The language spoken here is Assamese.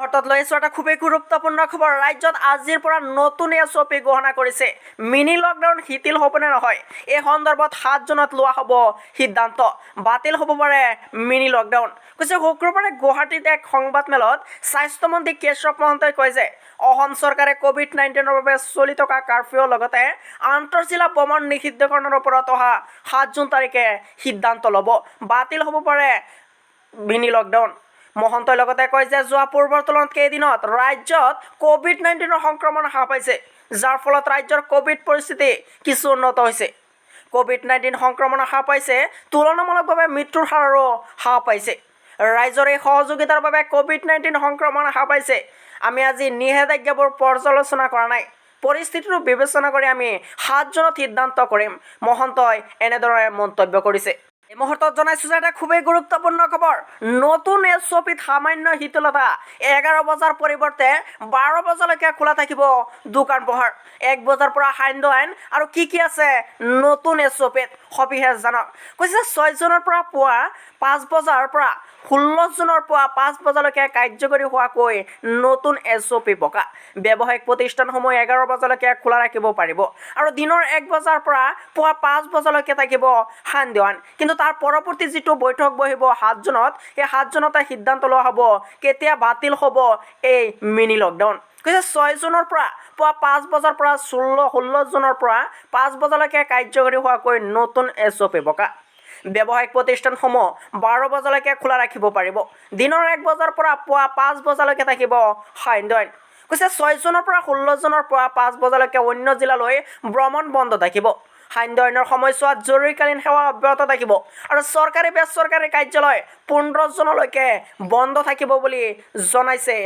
মুহূৰ্তত লৈ আহিছোঁ এটা খুবেই গুৰুত্বপূৰ্ণ খবৰ। ৰাজ্যত আজিৰ পৰা নতুন SOP ঘোষণা কৰিছে। মিনি লকডাউন শিথিল হ'বনে নহয়, এই সন্দৰ্ভত 7 জুনত লোৱা হ'ব সিদ্ধান্ত। বাতিল হ'ব পাৰে মিনি লকডাউন। কৈছে শুক্ৰবাৰে গুৱাহাটীত এক সংবাদমেলত স্বাস্থ্যমন্ত্ৰী কেশৱ মহন্তই কয় যে অসম চৰকাৰে COVID-19ৰ বাবে চলি থকা কাৰফিউৰ লগতে আন্তঃজিলা ভ্ৰমণ নিষিদ্ধকৰণৰ ওপৰত অহা 7 জুন তাৰিখে সিদ্ধান্ত ল'ব। বাতিল হ'ব পাৰে মিনি লকডাউন। মহন্তই লগতে কয় যে যোৱা পূৰ্বৰ তুলনাত কেইদিনত ৰাজ্যত COVID-19ৰ সংক্ৰমণ হ্ৰাস পাইছে, যাৰ ফলত ৰাজ্যৰ কোভিড পৰিস্থিতি কিছু উন্নত হৈছে। COVID-19 সংক্ৰমণ হ্ৰাস পাইছে, তুলনামূলকভাৱে মৃত্যুৰ হাৰো হ্ৰাস পাইছে। ৰাইজৰ এই সহযোগিতাৰ বাবে COVID-19 সংক্ৰমণ হ্ৰাস পাইছে। আমি আজি নিষেধাজ্ঞাবোৰ পৰ্যালোচনা কৰা নাই। পৰিস্থিতিটো বিবেচনা কৰি আমি 7 জুনত সিদ্ধান্ত কৰিম, মহন্তই এনেদৰে মন্তব্য কৰিছে। এই মুহূৰ্তত জনাইছোঁ যে এটা খুবেই গুৰুত্বপূৰ্ণ খবৰ। নতুন SOPত সামান্য শিথিলতা। 11 বজাৰ পৰিৱৰ্তে 12 বজালৈকে খোলা থাকিব দোকান পোহাৰ। 1 বজাৰ পৰা সান্ধ্য আইন আৰু কি আছে নতুন SOPত সবিশেষ জানক। কৈছে 6 জুনৰ পৰা পুৱা 5 বজাৰ পৰা 16 জুনৰ পুৱা 5 বজালৈকে কাৰ্যকৰী হোৱাকৈ নতুন SOP পকা। ব্যৱসায়িক প্ৰতিষ্ঠানসমূহ 11 বজালৈকে খোলা ৰাখিব পাৰিব আৰু দিনৰ 1 বজাৰ পৰা পুৱা 5 বজালৈকে থাকিব সান্ধ্য আইন। কিন্তু তাৰ পৰৱৰ্তী যিটো বৈঠক বহিব 7 জুনত, সেই 7 জুনতে সিদ্ধান্ত লোৱা হ'ব কেতিয়া বাতিল হ'ব এই মিনি লকডাউন। কৈছে 6 জুনৰ পৰা পুৱা 5 বজাৰ পৰা 16 জুনৰ পৰা 5 বজালৈকে কাৰ্যকৰী হোৱাকৈ নতুন SOP পকা। ব্যৱসায়িক প্ৰতিষ্ঠানসমূহ 12 বজালৈকে খোলা ৰাখিব পাৰিব। দিনৰ 1 বজাৰ পৰা পুৱা 5 বজালৈকে থাকিব সান্ধ্য আইন। কৈছে 6 জুনৰ পৰা 16 জুনৰ পুৱা 5 বজালৈকে অন্য জিলালৈ ভ্ৰমণ বন্ধ থাকিব। সান্ধ্য আইনৰ সময়ছোৱাত জৰুৰীকালীন সেৱা অব্যাহত থাকিব আৰু চৰকাৰী বেচৰকাৰী কাৰ্যালয় 15 জুনলৈকে বন্ধ থাকিব বুলি জনাইছে